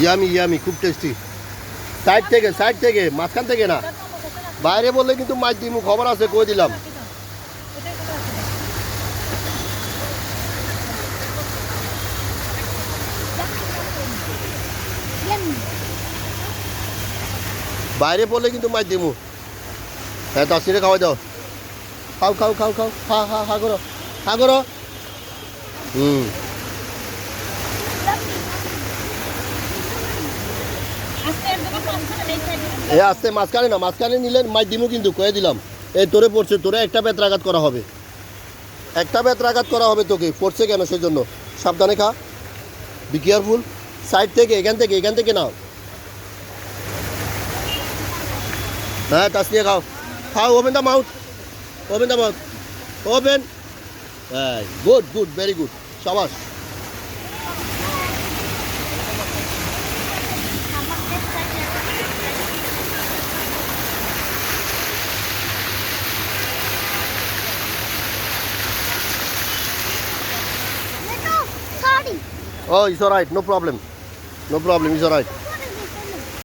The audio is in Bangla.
ইয়ামি ইয়ামি খুব টেস্টি। সাইড থেকে মাঝখান থেকে না, বাইরে বললে কিন্তু মাছ দিমু, খবর আছে কই দিলাম। বাইরে পড়লে কিন্তু মাছ দিমু। হ্যাঁ তাসিরে খাওয়াই দাও, খাও খাও খাও খাও, হা হা হা করো, হা করো। এ আসতে মাঝখানে না, মাঝখানে নিলে মাছ দিমু কিন্তু কয়ে দিলাম। এই তোরে পড়ছে, তোরে একটা বেত্রাঘাত করা হবে, একটা বেত্রাঘাত করা হবে তোকে। পড়ছে কেন সেই জন্য সাবধানে খা, বি কেয়ারফুল। সাইড থেকে এখান থেকে নাও। হ্যাঁ তাসনিয়া খাও খাও, open the mouth, open the mouth, open. হ্যাঁ গুড গুড, ভেরি গুড, সাবাস। Oh, it's all right, no problem, it's all right.